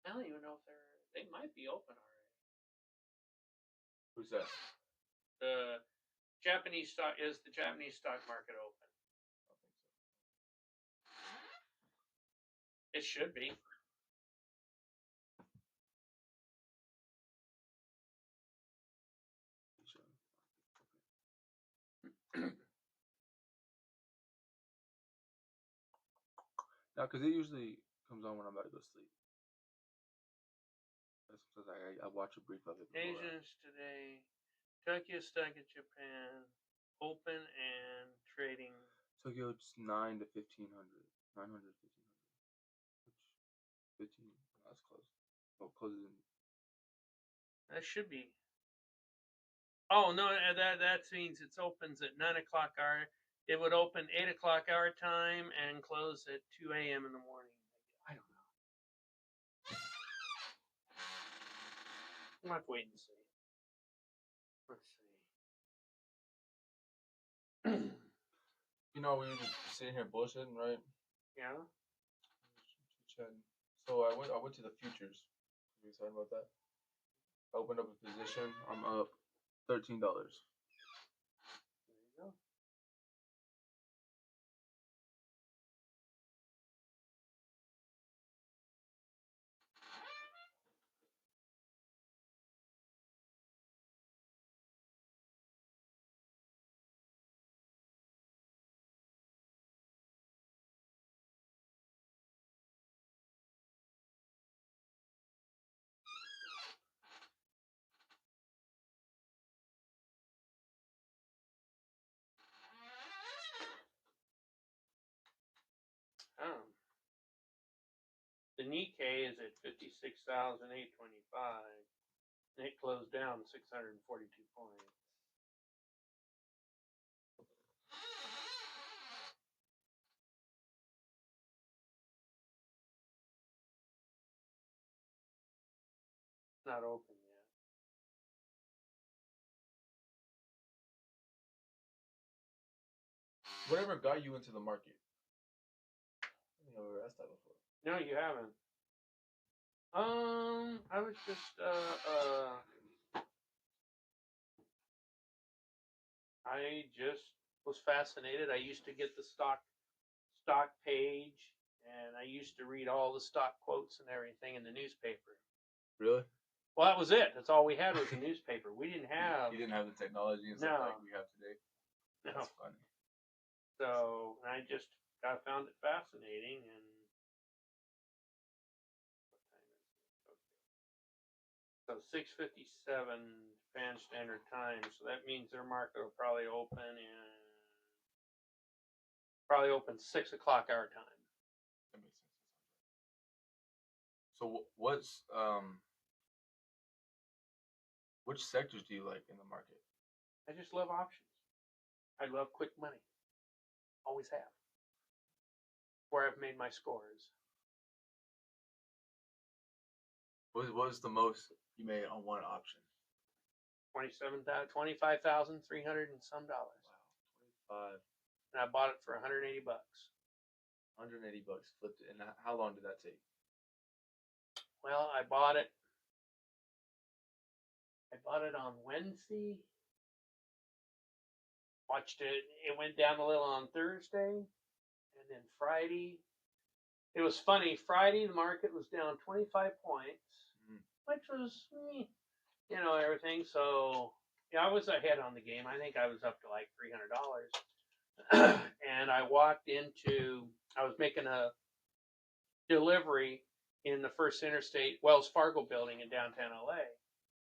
I don't even know if they might be open already. Who's that? The Japanese stock market open? I don't think so. It should be. No, because it usually comes on when I'm about to go to sleep. Sometimes I watch a brief of it. Asians today, Tokyo Stock in Japan, open and trading. Tokyo, it's 9 to 1500. 900 to 1500. Which 15? That's close. Oh, closes in. That should be. Oh no, that means it opens at 9 o'clock hour. It would open 8 o'clock our time and close at 2 a.m. in the morning. I don't know. We'll have to wait and see. Let's see. You know, we were just sitting here bullshitting, right? Yeah. So I went to the futures. Are you excited about that? I opened up a position. I'm up $13. There you go. The Nikkei is at 56,825, and it closed down 642 points. It's not open yet. Whatever got you into the market? I think I've ever asked that before. No, you haven't. I was just I just was fascinated. I used to get the stock page, and I used to read all the stock quotes and everything in the newspaper. Really? Well, that was it. That's all we had was a newspaper. We didn't have. You didn't have the technology and stuff like we have today. No. That's funny. So I found it fascinating, and so 6:57 Japan Standard Time. So that means their market will probably open 6 o'clock our time. That makes sense. So which sectors do you like in the market? I just love options. I love quick money. Always have. Where I've made my scores. What was the most you made on one option? $25,300 and some dollars. Wow, 25. And I bought it for $180. $180 flipped it. And how long did that take? Well, I bought it on Wednesday. Watched it. It went down a little on Thursday, and then Friday. It was funny. Friday the market was down 25 points, which was, everything. So yeah, I was ahead on the game. I think I was up to like $300. And I walked into. I was making a delivery in the First Interstate Wells Fargo building in downtown LA.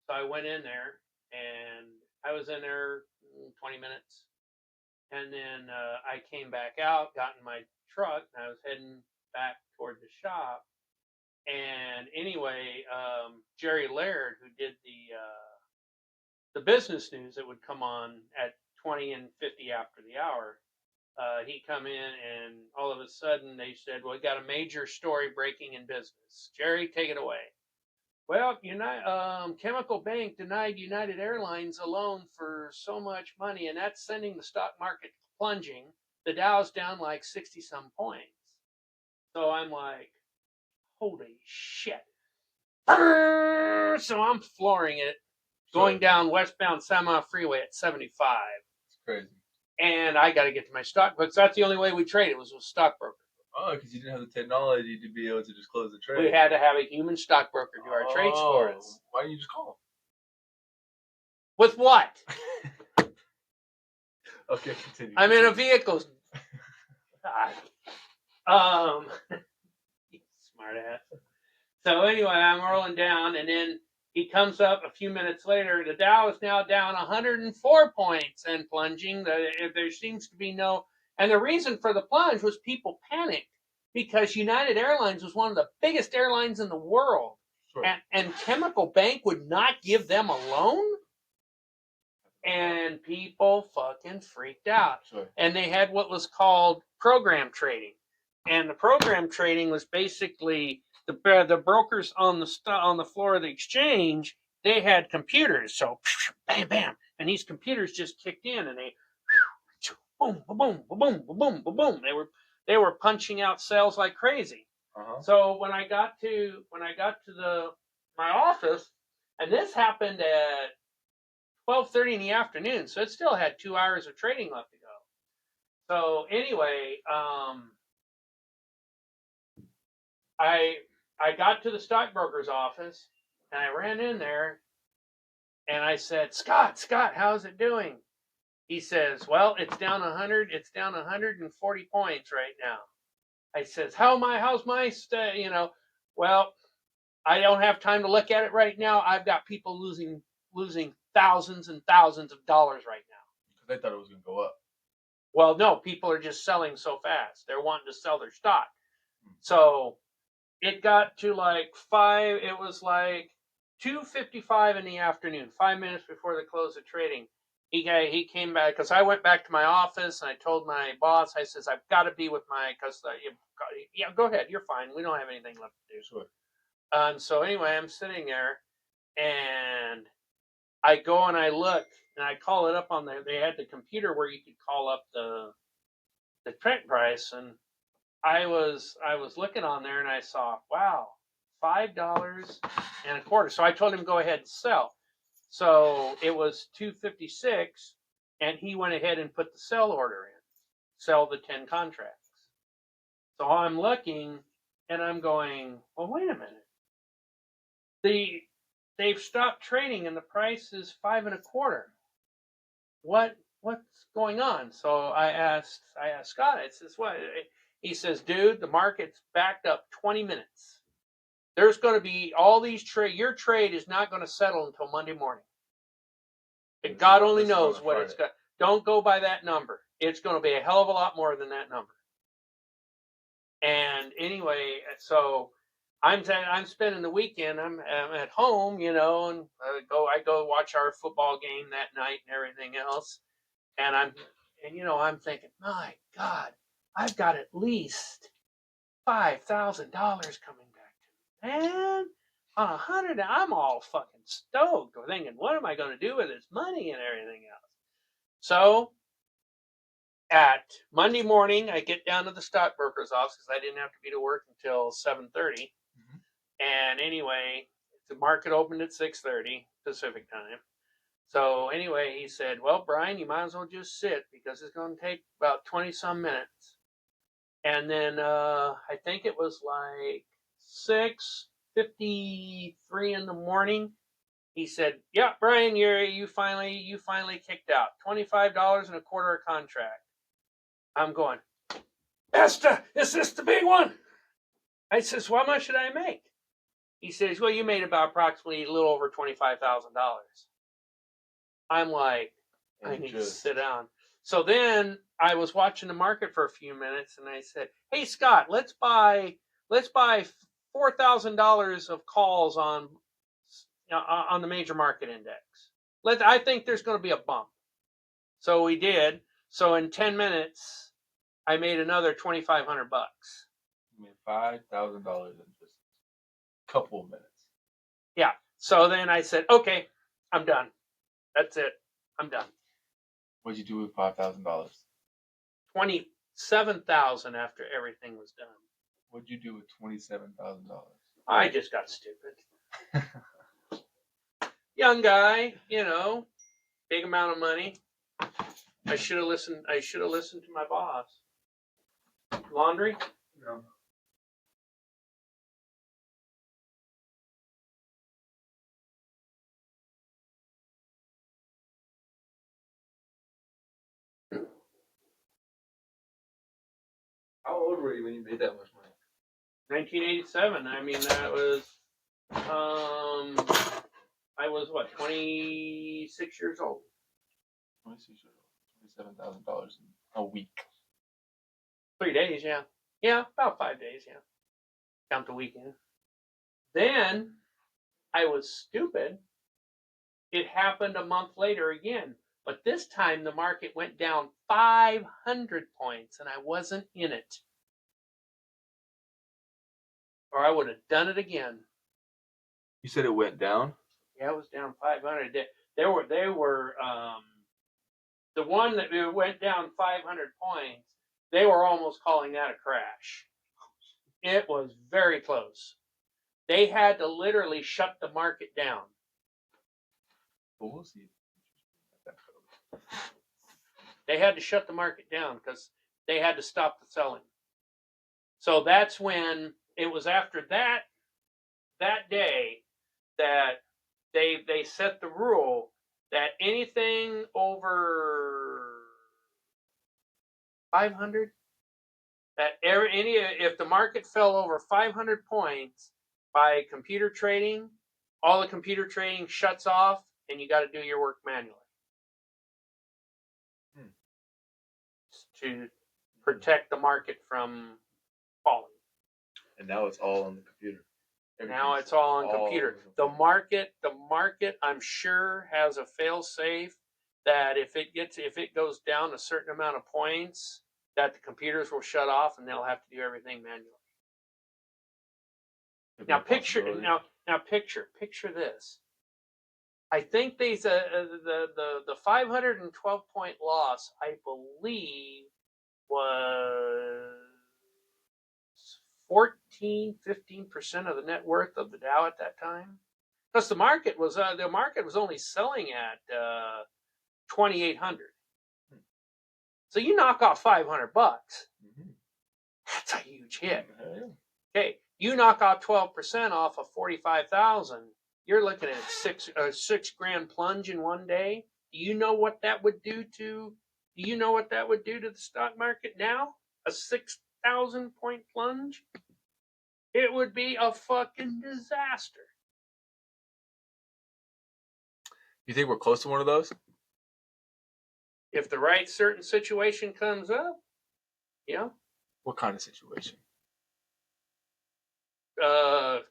So I went in there, and I was in there 20 minutes. And then I came back out, got in my truck, and I was heading back toward the shop. And anyway, Jerry Laird, who did the business news that would come on at 20 and 50 after the hour, he come in, and all of a sudden they said, well, we got a major story breaking in business. Jerry, take it away. Well, Chemical Bank denied United Airlines a loan for so much money, and that's sending the stock market plunging. The Dow's down like 60-some points. So I'm like, holy shit. So I'm flooring it, going down westbound San Juan Freeway at 75. It's crazy. And I got to get to my stockbrokers. That's the only way we trade. It was with stockbroker. Oh, because you didn't have the technology to be able to just close the trade. We had to have a human stockbroker do our trades for us. Why didn't you just call With what? Okay, continue. I'm in a vehicle. Smart ass. So anyway, I'm rolling down, and then he comes up a few minutes later. The Dow is now down 104 points and plunging. There seems to be no, and the reason for the plunge was people panicked because United Airlines was one of the biggest airlines in the world, Sure. and Chemical Bank would not give them a loan. And people fucking freaked out. Sure. And they had what was called program trading. And the program trading was basically the brokers on the floor of the exchange, they had computers. So bam, bam. And these computers just kicked in and they boom, boom, boom, boom, boom, boom. They were punching out sales like crazy. Uh-huh. So when I got to my office, and this happened at 12:30 in the afternoon, so it still had 2 hours of trading left to go. So anyway, I got to the stockbroker's office and I ran in there and I said, Scott, how's it doing? He says, well, it's down 140 points right now. I says, how's my well, I don't have time to look at it right now. I've got people losing thousands and thousands of dollars right now. Because they thought it was going to go up. Well, no, people are just selling so fast. They're wanting to sell their stock. So it got to like 2:55 in the afternoon, 5 minutes before the close of trading. He came back because I went back to my office and I told my boss, I says, I've got to be with yeah, go ahead. You're fine. We don't have anything left to do. Sure. And so anyway, I'm sitting there and I go and I look and I call it up on there. They had the computer where you could call up the print price, and I was looking on there and I saw, wow, $5.25. So I told him go ahead and sell. So it was 256, and he went ahead and put the sell order in, sell the 10 contracts. So I'm looking and I'm going, well, wait a minute. They've stopped trading and the price is 5.25. What's going on? So I asked Scott, I says, what? He says, dude, the market's backed up 20 minutes. There's going to be all these your trade is not going to settle until Monday morning. And God only knows what it's got. Don't go by that number. It's going to be a hell of a lot more than that number. And anyway, so I'm spending the weekend. I'm at home, and I go watch our football game that night and everything else. And I'm thinking, my God, I've got at least $5,000 coming back to me. Man, on 100, I'm all fucking stoked. We're thinking, what am I going to do with this money and everything else? So at Monday morning, I get down to the stockbroker's office because I didn't have to be to work until 7:30. Mm-hmm. And anyway, the market opened at 6:30 Pacific time. So anyway, he said, well, Brian, you might as well just sit because it's going to take about 20 some minutes. And then I think it was like 6:53 in the morning. He said, yeah, Brian, you finally kicked out. $25.25 a contract. I'm going, Esther, is this the big one? I says, well, how much should I make? He says, well, you made about approximately a little over $25,000. I'm like, I need to sit down. So then I was watching the market for a few minutes, and I said, hey, Scott, let's buy $4,000 of calls on the major market index. I think there's going to be a bump. So we did. So in 10 minutes, I made another $2,500. You made $5,000 in just a couple of minutes. Yeah. So then I said, okay, I'm done. That's it. I'm done. What'd you do with $5,000? $27,000 after everything was done. What'd you do with $27,000? I just got stupid. Young guy, you know, big amount of money. I should have listened to my boss. Laundry? No. How old were you when you made that much money? 1987. I mean, that was, I was what, 26 years old. 26 years old. $27,000 in a week. 3 days, yeah. Yeah, about 5 days, yeah. Count the weekend. Then I was stupid. It happened a month later again. But this time the market went down 500 points and I wasn't in it. Or I would have done it again. You said it went down? Yeah, it was down 500. They were the one that went down 500 points. They were almost calling that a crash. It was very close. They had to literally shut the market down. But we'll see. They had to shut the market down because they had to stop the selling. So that's when it was after that day that they set the rule that anything over 500, that if the market fell over 500 points by computer trading, all the computer trading shuts off and you got to do your work manually to protect the market from falling. And now it's all on the computer. Now it's all on computer. The market, I'm sure has a fail safe that if it goes down a certain amount of points, that the computers will shut off and they'll have to do everything manually. Now picture this. I think these the 512 point loss, I believe, was 14-15% of the net worth of the Dow at that time, because the market was only selling at 2,800. So you knock off $500, that's a huge hit. Okay, you knock off 12% off of 45,000. You're looking at a six grand plunge in one day. Do you know what that would do to? Do you know what that would do to the stock market now? A 6,000 point plunge? It would be a fucking disaster. You think we're close to one of those? If the right certain situation comes up, yeah. What kind of situation?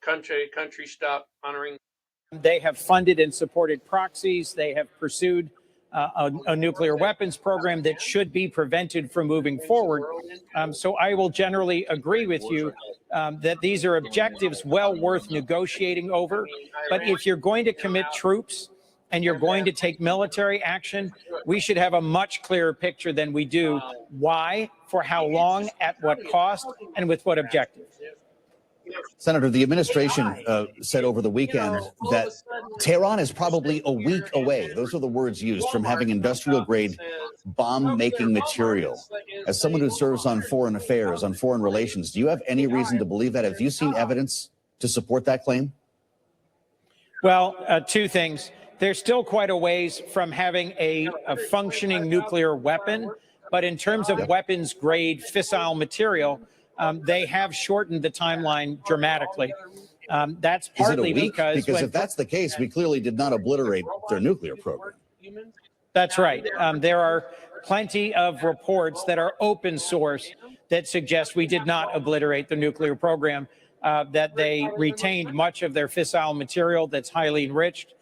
Country stop honoring. They have funded and supported proxies. They have pursued a nuclear weapons program that should be prevented from moving forward. So I will generally agree with you that these are objectives well worth negotiating over. But if you're going to commit troops and you're going to take military action, we should have a much clearer picture than we do. Why, for how long, at what cost, and with what objective. Senator, the administration said over the weekend that Tehran is probably a week away. Those are the words used, from having industrial-grade bomb-making material. As someone who serves on foreign affairs, on foreign relations, do you have any reason to believe that? Have you seen evidence to support that claim? Well, two things. They're still quite a ways from having a functioning nuclear weapon, but in terms of weapons-grade fissile material, they have shortened the timeline dramatically. That's partly because if that's the case, we clearly did not obliterate their nuclear program. That's right. There are plenty of reports that are open source that suggest we did not obliterate the nuclear program, that they retained much of their fissile material that's highly enriched,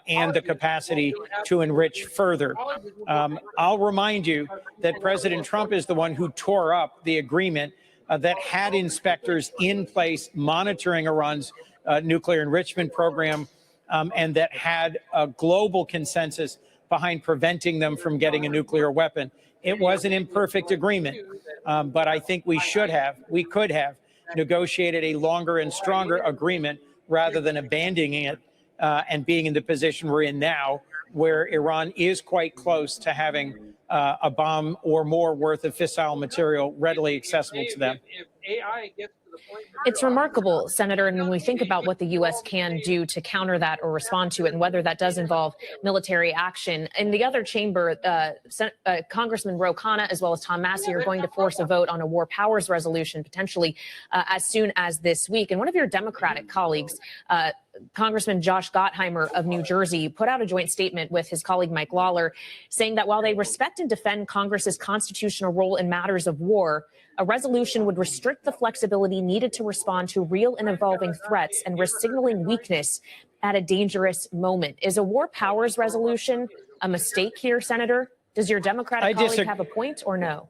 and the capacity to enrich further. I'll remind you that President Trump is the one who tore up the agreement that had inspectors in place monitoring Iran's nuclear enrichment program, and that had a global consensus behind preventing them from getting a nuclear weapon. It was an imperfect agreement, but I think we could have negotiated a longer and stronger agreement rather than abandoning it and being in the position we're in now, where Iran is quite close to having a bomb or more worth of fissile material readily accessible to them. If AI gets to the point that It's remarkable, Senator, and when we think about what the U.S. can do to counter that or respond to it, and whether that does involve military action. In the other chamber, Congressman Ro Khanna as well as Tom Massey are going to force a vote on a war powers resolution potentially as soon as this week. And one of your Democratic colleagues, Congressman Josh Gottheimer of New Jersey, put out a joint statement with his colleague Mike Lawler, saying that while they respect and defend Congress's constitutional role in matters of war, a resolution would restrict the flexibility needed to respond to real and evolving threats and risk signaling weakness at a dangerous moment. Is a war powers resolution a mistake here, Senator? Does your Democratic colleague have a point or no?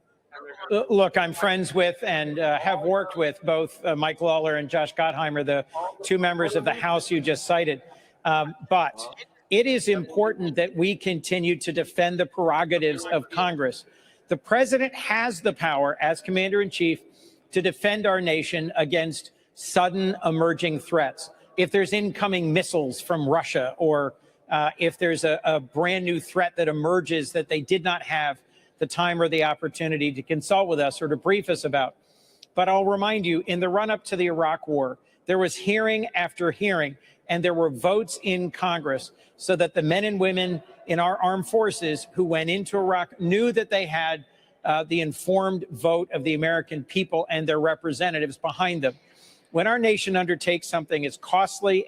Look, I'm friends with and have worked with both Mike Lawler and Josh Gottheimer, the two members of the House you just cited. But it is important that we continue to defend the prerogatives of Congress. The president has the power as commander in chief to defend our nation against sudden emerging threats. If there's incoming missiles from Russia, or if there's a brand new threat that emerges that they did not have the time or the opportunity to consult with us or to brief us about. But I'll remind you, in the run up to the Iraq war, there was hearing after hearing, and there were votes in Congress so that the men and women in our armed forces who went into Iraq knew that they had the informed vote of the American people and their representatives behind them. When our nation undertakes something as costly